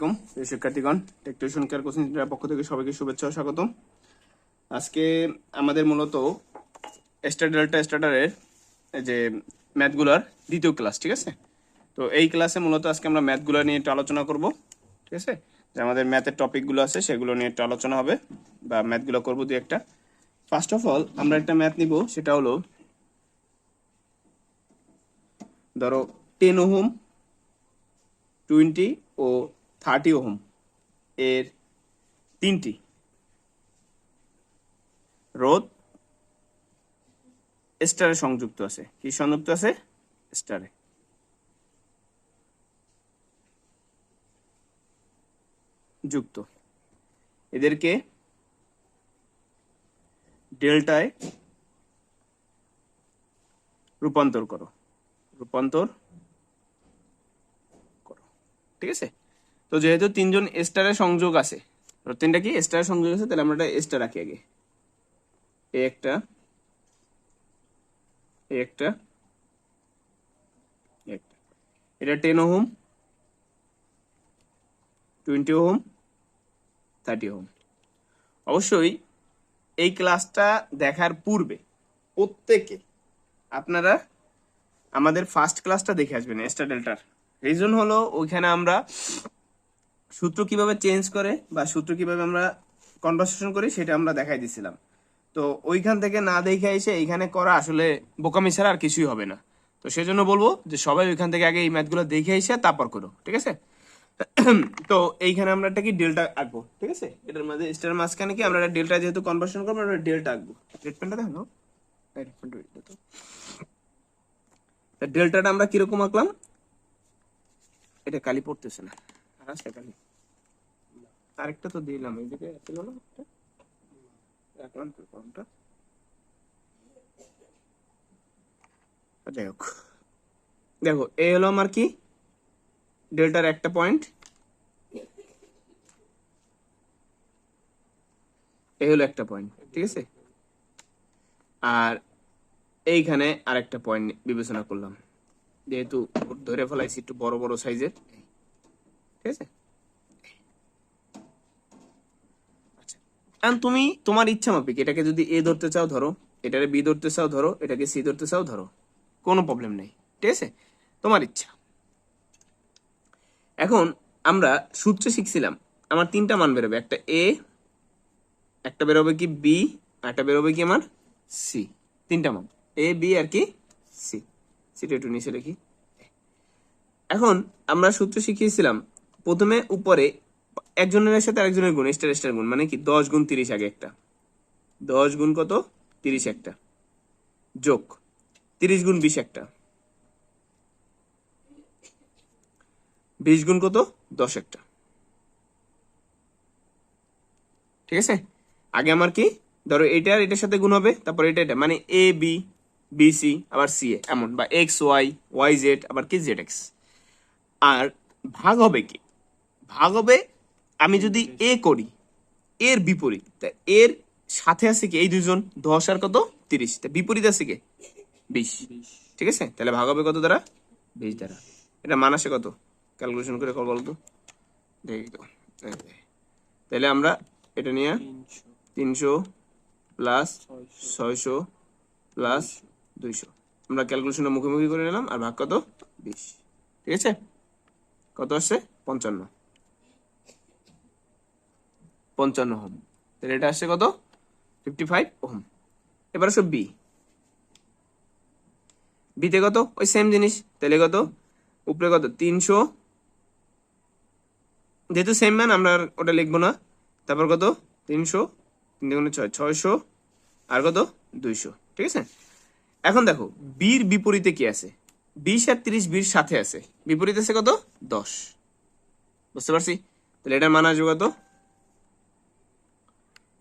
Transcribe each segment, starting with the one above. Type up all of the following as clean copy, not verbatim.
আলাইকুম শিক্ষার্থীগণ, take tuition care coaching সেন্টারের পক্ষ থেকে সবাইকে শুভেচ্ছা ও স্বাগতম। আজকে আমাদের মূলত স্টার ডেল্টা স্টার্টারের যে ম্যাথগুলার দ্বিতীয় ক্লাস, ঠিক আছে? তো এই ক্লাসে মূলত আজকে আমরা ম্যাথগুলো নিয়ে একটু আলোচনা করব, ঠিক আছে? যে আমাদের ম্যাথের টপিকগুলো আছে সেগুলো নিয়ে একটু আলোচনা হবে বা ম্যাথগুলো করবো দুই একটা। ফার্স্ট অফ অল আমরা একটা ম্যাথ নিব, সেটা হলো ধরো 10 ওহম, 20 ও 30 ওহম এর তিনটি রোধ স্টারে সংযুক্ত আছে। কি সংযুক্ত আছে? স্টারে। যুক্ত। এদেরকে ডেল্টায় রূপান্তর করো, ঠিক আছে? তো যেহেতু তিনজন স্টারে সংযোগ আছে, তিনটা কি স্টারে সংযোগ আছে, তাহলে আমরা একটা স্টার রাখি আগে। একটা একটা একটা এটা 10 ওহম, 20 ওহম, 30 ওহম। অবশ্যই এই ক্লাসটা দেখার পূর্বে প্রত্যেকে আপনারা আমাদের ফার্স্ট ক্লাসটা দেখে আসবেন স্টার ডেল্টার। রিজন হলো ওইখানে আমরা সূত্র কিভাবে চেঞ্জ করে বা সূত্র কিভাবে আমরা কনভার্সেশন করি সেটা আমরা দেখাই দিছিলাম। তো ওইখান থেকে না দেখে এসে এইখানে করা আসলে বোকামি ছাড়া আর কিছুই হবে না। তো সেজন্য বলবো যে সবাই ওইখান থেকে আগে এই ম্যাথগুলো দেখে এসে তারপর করো, ঠিক আছে? তো এইখানে আমরা একটা কি ডেল্টা আঁকবো, ঠিক আছে? এটার মধ্যে স্টার মাঝখানে কি আমরা একটা ডেল্টা যেহেতু কনভার্সন করবো, আমরা ডেল্টা আঁকবো। রেড পেনটা দেখো, ডেল্টাটা আমরা কিরকম আঁকলাম? এটা কালি পড়তেছে না, আচ্ছা কালি আরেকটা তো দিলাম, এইদিকে ছিল না রাখলাম তো ফর্মটা। যাই হোক, দেখো এই হলো আমার কি ডেল্টার একটা পয়েন্ট, এই হলো একটা পয়েন্ট, ঠিক আছে? আর এইখানে আরেকটা পয়েন্ট বিবেচনা করলাম, যেহেতু ধরে ফেলাইছি একটু বড় বড় সাইজের, ঠিক আছে? আচ্ছা, এখন তুমি তোমার ইচ্ছা মাফিক এটাকে যদি এ ধরতে চাও ধরো, এটাকে বি ধরতে চাও ধরো, এটাকে সি ধরতে চাও ধরো, কোনো প্রবলেম নেই, ঠিক আছে? তোমার ইচ্ছা। এখন আমরা সূত্রে শিখছিলাম আমার তিনটা মান বেরোবে, একটা এ, একটা বেরোবে কি বি, একটা বেরোবে কি আমার সি। তিনটা মান এ বি আর কি সি। সিটা একটু নিচে লিখি। এখন আমরা সূত্র শিখিয়েছিলাম প্রথমে উপরে একজনের সাথে আরেকজনের গুণ, স্টার স্টার গুণ, মানে কি 10 গুণ 30 আগে একটা, 10 গুণ কত 30 একটা, যোগ 30 গুণ 20 একটা, 20 গুণ কত 10 একটা, ঠিক আছে? আগে আমার কি ধরো এটা আর এটার সাথে গুণ হবে, তারপর এটা এটা, মানে এ বি, বি সি, আবার সি এ, এমন, বা এক্স ওয়াই, ওয়াই জেড, আবার কি জেড এক্স। আর ভাগ হবে কি? ভাগ হবে আমি যদি এ করি এর বিপরীত, তা এর সাথে আছে কি এই দুজন 10 আর কত 30, তা বিপরীত আছে কি 20, ঠিক আছে? তাহলে ভাগ হবে কত দ্বারা? 20 দ্বারা। এটা মান আসে কত? ক্যালকুলেশন করে কল বলতো দেখি তো। তাহলে আমরা এটা নিয়ে 300 প্লাস 600 প্লাস 200 আমরা ক্যালকুলেশনটা মুখোমুখি করে নিলাম, আর ভাগ কত 20, ঠিক আছে? কত আসছে 55 ওহম। তাহলে এটা আসছে কত 55 ওহম। এবার আসো বি, বিতে কত ওই সেম জিনিস, তাহলে কত উপরে কত 300, যেহেতু সেম মান আমরা ওটা লিখবো না, তারপর কত 300, 3 গুণে 6, 600, আর কত 200, ঠিক আছে? এখন দেখো বির বিপরীতে কি আছে? 20 আর 30 বির সাথে আছে, বিপরীত আছে কত 10, বুঝতে পারছি? তাহলে এটার মান আসবে কত?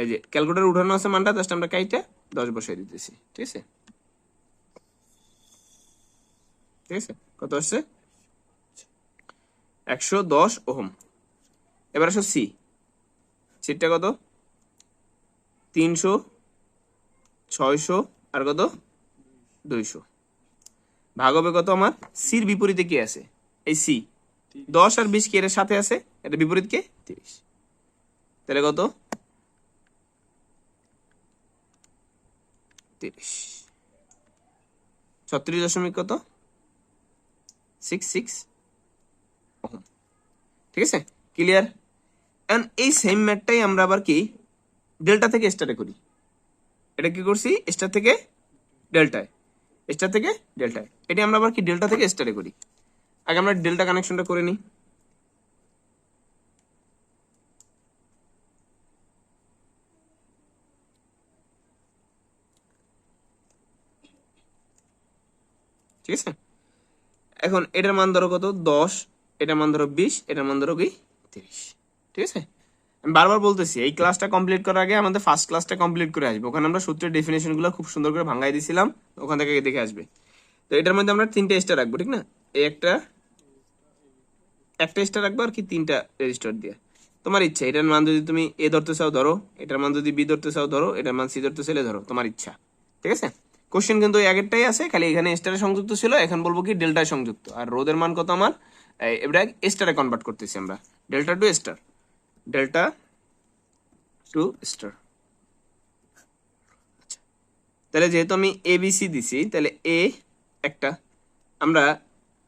এই যে ক্যালকুলেটর উঠানো আছে মানটা, জাস্ট আমরা কাইটা 10 বসাই দিতেছি, ঠিক আছে? ঠিক আছে, কত আসছে 110 ওহম। এবার আসো সি, সিটটা কত 300, 600, আর কত 200, ভাগ হবে কত আমার সির বিপরীতে কি আছে? এই সি, 10 আর 20 কি এর সাথে আছে, এটা বিপরীত কে 30। তাহলে কত 30 36 দশমিক কত 66 ওহম। ঠিক আছে, ক্লিয়ার। এন্ড এই সেম ম্যাথটাই আমরা আবার কি ডেল্টা থেকে স্টারে করি। এটা কি করছি, স্টার থেকে ডেল্টায়, স্টার থেকে ডেল্টায়। এটা আমরা আবার কি ডেল্টা থেকে স্টারে করি। আগে আমরা ডেল্টা কানেকশনটা করে নিই। ঠিক আছে, এখন এটার মান ধরো কত 10, এটার মান ধরো 20, এটার মান ধরো কি 30। ঠিক আছে, আমি বারবার বলতেছি এই ক্লাসটা কমপ্লিট করার আগে আমাদের ফার্স্ট ক্লাসটা কমপ্লিট করে আসবে। ওখানে আমরা সূত্রের ডেফিনেশন গুলো খুব সুন্দর করে ভাঙাই দিছিলাম, ওখান থেকে দেখে আসবে। তো এটার মধ্যে আমরা 3টে স্টার রাখবো, ঠিক না, এই একটা স্টার রাখবো আর কি 3টা রেজিস্টার দিয়ে। তোমার ইচ্ছা, এটার মান যদি তুমি এ ধরতে চাও ধরো, এটার মান যদি বি ধরতে চাও ধরো, এটার মান সি ধরতে চাইলে ধরো, তোমার ইচ্ছা। ঠিক আছে, কোশ্চেন কিন্তু ওই আগেরটাই আছে, খালি এখানে স্টারে সংযুক্ত ছিল, এখন বলবো কি ডেল্টায় সংযুক্ত। আর রোদের মান কত আমার, এটা স্টারে কনভার্ট করতেছি আমরা, delta to star, delta to star. তাহলে যেহেতু আমি এ বি সি দিছি, তাহলে এ একটা, আমরা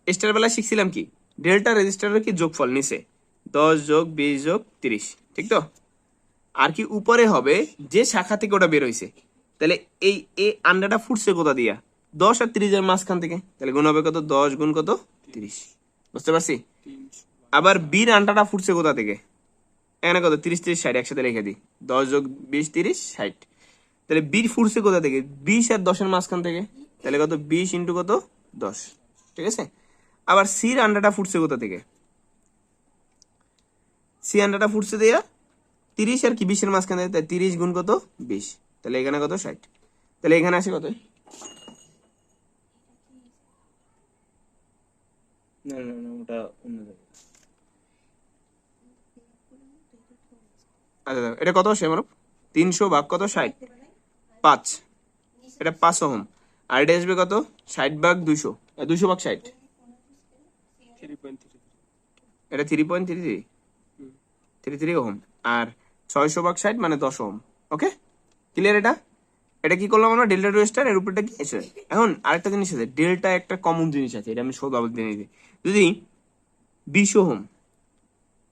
স্টার বেলা শিখছিলাম কি ডেল্টা রেজিস্টারের কি যোগফল নিচে 10 যোগ 20 যোগ 30, ঠিক তো। আর কি উপরে হবে যে শাখা থেকে ওটা বের হয়েছে। তাহলে এই এ আন্ডাটা ফুটছে কোথা দিয়া, 10 আর 30 এর মাঝখান থেকে, তাহলে গুণ হবে কত 10 গুণ কত 30, বুঝতে পারছি। আবার বির আন্ডাটা ফুটছে কোথা থেকে, এখানে কত 30 30 60 একসাথে লিখে দিই, 10 যোগ 20 30 60। তাহলে বীর ফুটছে কোথা থেকে, 20 আর 10 এর মাঝখান থেকে, তাহলে কত 20 ইন্টু কত 10। ঠিক আছে, আবার সির আন্ডাটা ফুটছে কোথা থেকে, সি আন্ডাটা ফুটছে দেয়া 30 আর কি 20 এর মাঝখানে, তাই 30 গুণ কত 20, তাহলে এখানে কত 60। তাহলে এখানে আসে কত, না না না ওটা অন্য জায়গায়। আচ্ছা দেখো, এটা কত আসে আমার 300 ভাগ কত 60 5, এটা 5 ওহম। আর এটা আসবে কত 60 ভাগ 200, 200 ভাগ 60, এটা 3.33 ওহম। আর 600 ভাগ 60 মানে 10 ওহম। ওকে, ক্লিয়ার। এটা এটা কি করলাম আমরা ডেল্টা টু স্টার, এর উপরটা কি এসে। এখন আরেকটা জিনিস আছে, ডেল্টা একটা কমন জিনিস আছে, এটা আমি সব বাবদ দিয়ে নিই। যদি 20 ওহম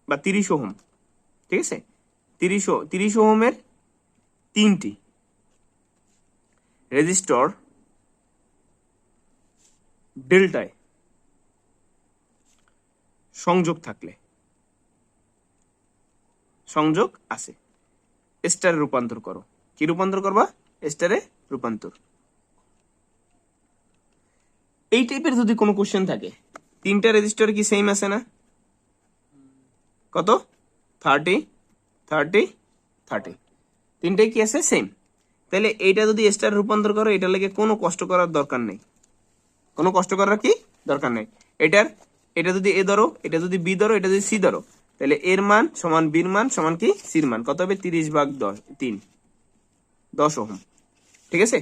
বা 30 ওহম, ঠিক আছে, 30 ওহমের 3টি রেজিস্টর ডেল্টায় সংযোগ থাকলে, সংযোগ আছে, স্টারে রূপান্তর করো। কি রূপান্তর করবা, স্টারে রূপান্তর। এই টাইপের যদি কোনো কোশ্চেন থাকে, 3টা রেজিস্টার কি সেম আছে না, কত 30 30 30, 3টাই কি আছে সেম। তাহলে এইটা যদি স্টার রূপান্তর করো, এটা লেগে কোনো কষ্ট করার দরকার নেই, কোনো কষ্ট করার কি দরকার নেই। এটা যদি এ ধরো, এটা যদি বি ধরো, এটা যদি সি ধরো, তাহলে এর মান সমান বির মান সমান কি সির মান, কত হবে 30 ভাগ 3 10 ওহম। ঠিক আছে,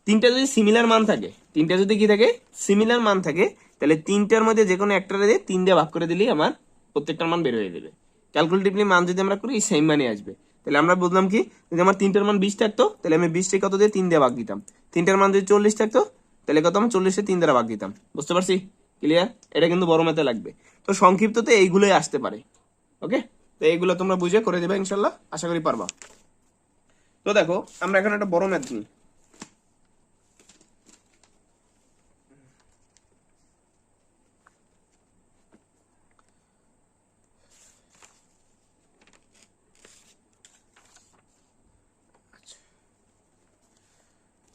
3টা যদি সিমিলার মান থাকে, 3টা যদি কি থাকে সিমিলার মান থাকে, তাহলে 3টার মধ্যে যে কোনো একটা দিয়ে 3 দিয়ে ভাগ করে দিলেই আমার প্রত্যেকটার মান বের হয়ে যাবে। ক্যালকুলেটিভলি মান যদি আমরা করি সেম মানই আসবে। তাহলে আমরা বুঝলাম কি, যদি আমার 3টার মান 20 থাকতো, তাহলে আমি 20টাকে কত দিয়ে 3 দিয়ে ভাগ দিতাম। 3টার মান যদি 40 থাকতো, তাহলে কত আমি 40-এ 3 দ্বারা ভাগ দিতাম। বুঝতে পারছি, ক্লিয়ার। এটা কিন্তু বড় ম্যাথে লাগবে, তো সংক্ষিপ্ততে এইগুলোই আসতে পারে। ওকে, তো এইগুলো তোমরা বুঝে করে দেবে ইনশাল্লাহ, আশা করি পারবা। তো দেখো আমরা এখন একটা বড় ম্যাথ নিই।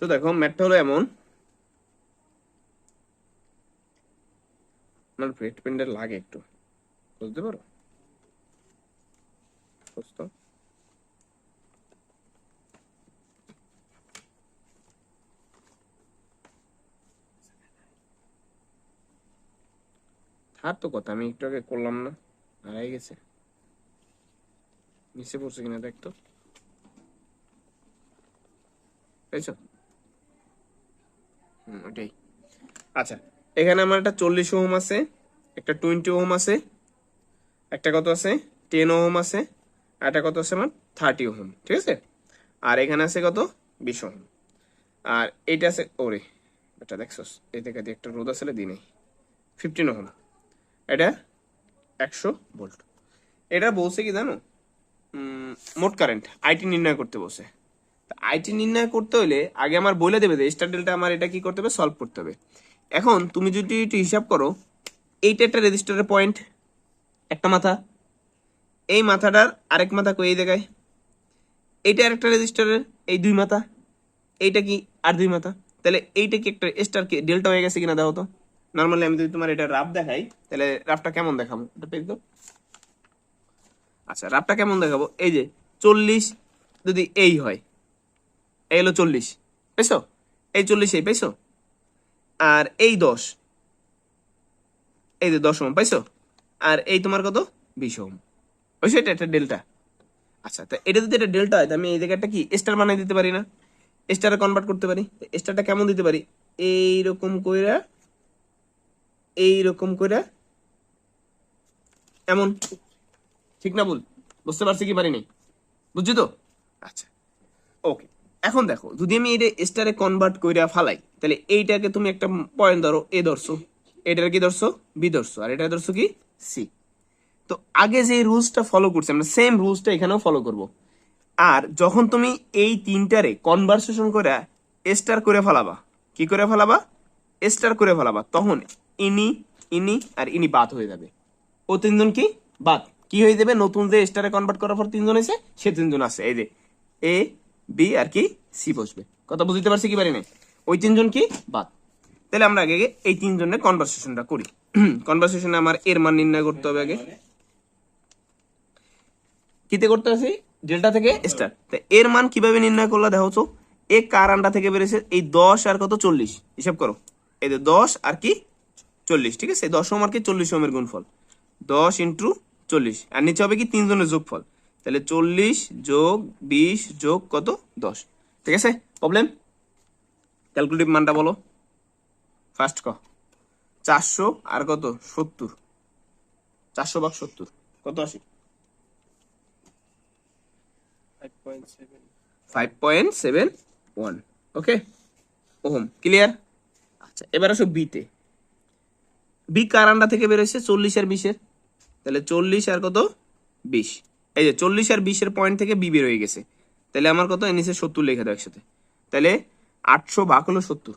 তো দেখো ম্যাথটা হলো এমন, আমার ব্রেড পেনটা লাগে একটু, বুঝতে পারো, বুঝতো। থার তো কথা, আমি একটু আগে করলাম না, হারাই গেছে, নিচে পড়ছে কিনা দেখতো, তাইছো। ওটাই। আচ্ছা, এখানে আমার একটা 40 ওহম আছে, একটা 20 ওহম আছে, একটা কত আছে 10 ওহম আছে, আর একটা কত আছে আমার 30 ওহম, ঠিক আছে। আর এখানে আছে কত 20 ওহম। আর এইটা আছে ওরে এটা দেখছস, এই দেখা দিয়ে একটা রোদ আসলে দিই নেই 15 ওহম। এটা 100 ভোল্ট। এটা বলছে কি জানো, মোট কারেন্ট আইটি নির্ণয় করতে বসে। আইটি নির্ণয় করতে হলে আগে আমার বলে দেবে যে স্টার ডেল্টা আমার এটা কি করতে হবে, সলভ করতে হবে। এখন তুমি যদি একটু হিসাব করো, এইটা একটা রেজিস্টারের পয়েন্ট, একটা মাথা, এই মাথাটার আরেক মাথা কই এই জায়গায়, এইটা আরেকটা রেজিস্টারের এই দুই মাথা, এইটা কি আর দুই মাথা, তাহলে এইটা কি একটা স্টার কি ডেল্টা হয়ে গেছে কিনা দেখো তো। নর্মালি আমি যদি তোমার এটা রাফ দেখাই, তাহলে রাফটা কেমন দেখাবো এটা পেয়ে দাও। আচ্ছা রাফটা কেমন দেখাবো, এই যে 40 যদি এই হয়, এই হলো 40, পাইছো, এই 40 এই পাইছো, আর এই 10, এই যে 10 ওহম পাইছো, আর এই তোমার কত 20 ওহম, পাইছো, এটা একটা ডেল্টা। আচ্ছা তা এটা যদি এটা ডেল্টা হয়, আমি এই জায়গাটা কি স্টার বানাই দিতে পারি না, স্টারে কনভার্ট করতে পারি। স্টারটা কেমন দিতে পারি, এইরকম কইরা, এইরকম কইরা, এমন, ঠিক না ভুল, বুঝতে পারছি কি পারিনি, বুঝছি তো। আচ্ছা ওকে, এখন দেখো যদি আমি এটা স্টারে কনভার্ট কইরা ফালাই, তাহলে এইটাকে তুমি একটা পয়েন্ট ধরো এ ধরছো, এটার কি ধরছো বি ধরছো, আর এটা ধরছো কি সি। তো আগে যে রুলসটা ফলো করছি আমরা, সেম রুলসটা এখানেও ফলো করব। আর যখন তুমি এই তিনটারে কনভার্সেশন করে স্টার করে ফেলাবা, কি করে ফেলাবা, স্টার করে ফেলাবা, তখন ইনি ইনি আর ইনি বাদ হয়ে যাবে। ও তিনজন কি বাদ, কি হয়ে যাবে, নতুন যে স্টারে কনভার্ট করার পর তিনজন এসে সে তিনজন আছে, এই যে এ বি আর কি সি বসবে। কথা বুঝতে পারছি কি পারি না, ওই তিনজন কি বাদ। তাহলে আমরা আগে এই তিনজনের কনভার্সেশনটা করি। কনভার্সেশনে আমার এর মান নির্ণয় করতে হবে আগে, কিতে করতে আছে, ডেল্টা থেকে স্টার। তা এর মান কিভাবে নির্ণয় করলা দেখো তো, এ কার আন্ডা থেকে বেরিয়েছে, এই 10 আর কত 40, হিসাব করো, এই যে 10 আর কি 40, ঠিক আছে, 10 ওহম আর কি 40 ওহমের গুণফল, 10 ইন্টু 40, আর নিচে হবে কি তিনজনের যোগফল, তাহলে 40 যোগ 20 যোগ কত 10, ঠিক আছে। প্রবলেম, ক্যালকুলেটিভ মানটা বলো ফার্স্ট ক, 400 আর কত 70, 400 ভাগ 70 কত আসে, 5.71, ওকে ওহম, ক্লিয়ার। আচ্ছা এবার আসো বিতে, বি কার আন্ডা থেকে বেরোচ্ছে 40 আর 20-এর, তাহলে 40 আর কত 20, এই যে 40 আর 20-এর পয়েন্ট থেকে বি বের হয়ে গেছে, তাহলে আমার কত নিচে 70 লিখে দাও একসাথে, তাহলে 800 ভাগ হলো 70,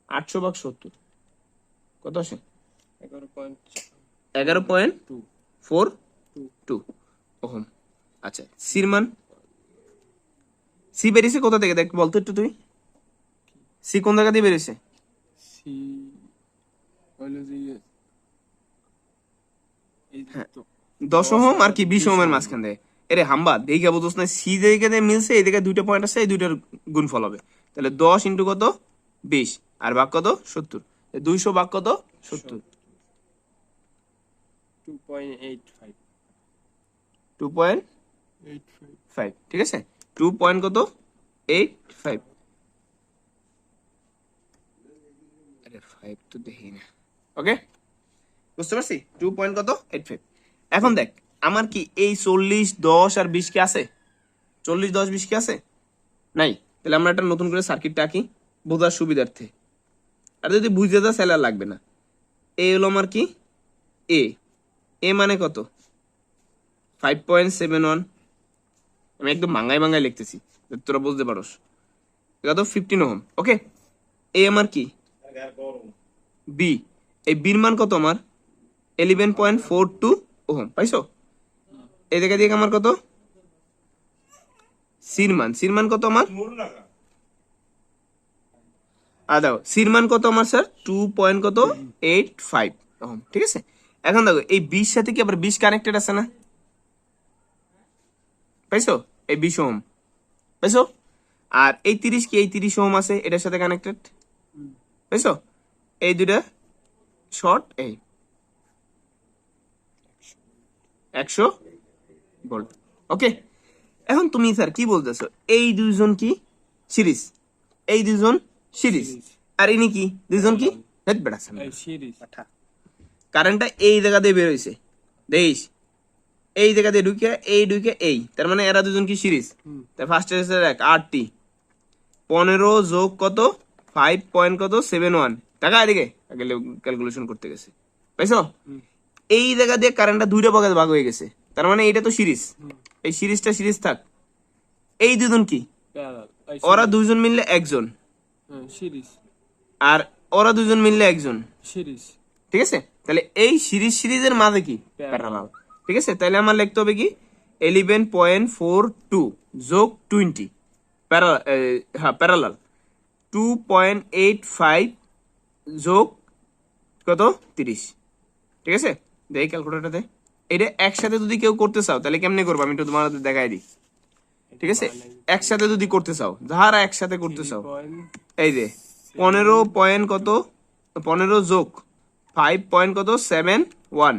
800 ভাগ 70 কত আসে, 11.42 ওহম। আচ্ছা সির মান, সি বেরিয়েছে কোথা থেকে দেখ বলতো একটু তুই, সি কোন জায়গা দিয়ে বেরিয়েছে, সি হলো যে এই হ্যাঁ তো 10 ওহম আর কি 20 ওহমের মাঝখান দিয়ে, এরে হাম্বা দেখে বুঝছ না, সি জায়গা দিয়ে মিলছে, এই জায়গায় দুইটা পয়েন্ট আছে, এই দুইটার গুণফল হবে, তাহলে 10 ইন্টু কত 20 আর ভাগ কত 70, 200 ভাগ কত 70, 2.85 2.5, ঠিক আছে, 2 পয়েন্ট কত 85, আরে 5 তো দেখি না, ওকে বুঝতে পারছি 2 পয়েন্ট কত 85। এখন দেখ আমার কি এই 40 10 আর 20 কি আছে, 40 10 20 কি আছে নাই, তাহলে আমরা একটা নতুন করে সার্কিটটা আঁকি বোঝার সুবিধার্থে, আর যদি বুঝতে যা সেলার লাগবে না। এ হলো আমার কি এ, এ মানে কত 5.71, আমি একদম বাংলায় বাংলায় লিখতেছি যাতে তোরা বুঝতে পারোস, কত 15 ওহম, ওকে। এ আমার কি বি, এই বির মান কত আমার 11.42 ওহম, পাইছো, এই জায়গা দিয়ে আমার কত সির মান, সির মান কত আমার, দাও সির মান কত আমার স্যার 2 কত 85 ওহম, ঠিক আছে। এখন দেখো এই 20 সাথে কি আবার 20 কানেক্টেড আছে না, পাইছো, এই 20 ওহম পাইছো, আর এই 30 কি এই 30 ওহম আছে এটার সাথে কানেক্টেড, পাইছো, এই দুইটা শর্ট, এই 100 ভোল্ট, ওকে। এখন তুমি স্যার কি বলতেছো, এই দুইজন কি সিরিজ, এই দুইজন সিরিজ, আর ইনি কি দুইজন কি হেড বেড়াচ্ছে সিরিজ কারেন্টটা এই জায়গা দিয়ে বের হয়েছে, দেখিস এই জায়গা দিয়ে ঢুকে এই, তার মানে এরা দুজন কি সিরিজ। তাই ফার্স্ট এক RT 15 যোগ কত 5 পয়েন্ট কত 71 টাকা, এদিকে ক্যালকুলেশন করতে গেছে, পাইছো? এই জায়গা দিয়ে কারেন্টটা দুইটা ভাগে ভাগ হয়ে গেছে, তার মানে এটা তো সিরিজ, এই সিরিজটা সিরিজ থাক। এই দুজন কি, প্যারালাল ওরা দুইজন মিললে একজন, সিরিজ আর ওরা দুজন মিললে একজন, সিরিজ ঠিক আছে? তাহলে এই সিরিজের মাঝে কি প্যারালাল, ঠিক আছে? তাহলে আমার লিখতে হবে কি 11.42 যোগ 20 প্যারালাল 2.85 যোগ কত 30, ঠিক আছে? দেখি ক্যালকুলেটরটাতে এটা একসাথে যদি কেউ করতে চাও তাহলে কেমনে করবো আমি একটু তোমাদের দেখাই দিই, ঠিক আছে? একসাথে যদি করতে চাও, যারা একসাথে করতে চাও, এই যে 15 পয়েন্ট কত 15 যোগ 5 পয়েন্ট কত 71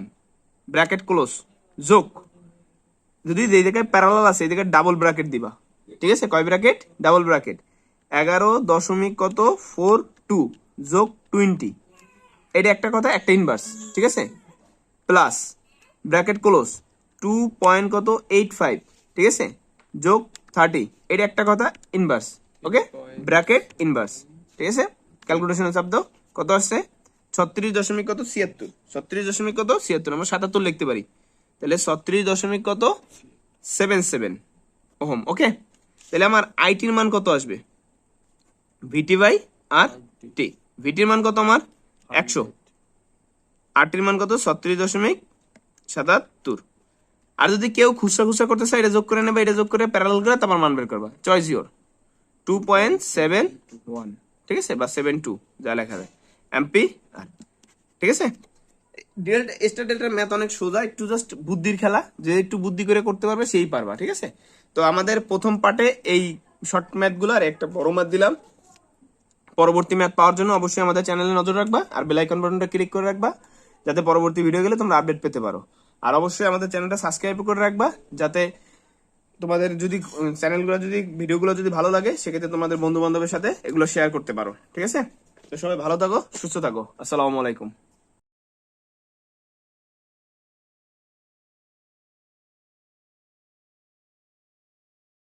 ব্র্যাকেট ক্লোজ যোগ, যদি যে জায়গায় প্যারালাল আছে এই জায়গায় ডাবল ব্র্যাকেট দিবা, ঠিক আছে? কয় ব্র্যাকেট? ডাবল ব্র্যাকেট 11.42 যোগ 20, এটা একটা কথা, একটা ইনভার্স, ঠিক আছে? প্লাস ব্র্যাকেট ক্লোজ 2 পয়েন্ট কত 85, ঠিক আছে, যোগ 30, এটা একটা কথা, ইনভার্স, ওকে, ব্র্যাকেট ইনভার্স, ঠিক আছে? ক্যালকুলেশনের শব্দ কত আসছে 36 দশমিক কত 76, 36 দশমিক কত 76, আমরা 77 লিখতে পারি, তাহলে 36 দশমিক কত 77 ওহম, ওকে? তাহলে আমার আইটির মান কত আসবে VT বাই আর টি, ভিটির মান কত আমার 100, আরটির মান কত 36.77, আর যদি কেউ খুচরা করতে চায় এটা যোগ করে নেবে, এটা যোগ করে প্যারালাল করে তারপর মান বের করবা, চয়েস ইওর 2.71, ঠিক আছে, বা 72 যা লেখা যায় এমপি আর, ঠিক আছে? স্টার ডেল্টার ম্যাথ অনেক সোজা, একটু জাস্ট বুদ্ধির খেলা, যে একটু বুদ্ধি করে করতে পারবে সেই পারবা, ঠিক আছে? তো আমাদের প্রথম পার্টে এই শর্ট ম্যাথ গুলো আর একটা বড় ম্যাথ দিলাম। পরবর্তী ম্যাথ পাওয়ার জন্য অবশ্যই আমাদের চ্যানেলে নজর রাখবা আর বেল আইকন বাটনটা ক্লিক করে রাখবা, যাতে পরবর্তী ভিডিও গেলে তোমরা আপডেট পেতে পারো। আর অবশ্যই আমাদের চ্যানেলটা সাবস্ক্রাইব করে রাখবা, যাতে তোমাদের যদি চ্যানেলগুলো যদি ভিডিওগুলো যদি ভালো লাগে সেক্ষেত্রে তোমাদের বন্ধু বান্ধবের সাথে এগুলো শেয়ার করতে পারো, ঠিক আছে? তো সবাই ভালো থাকো, সুস্থ থাকো, আসসালামু আলাইকুম।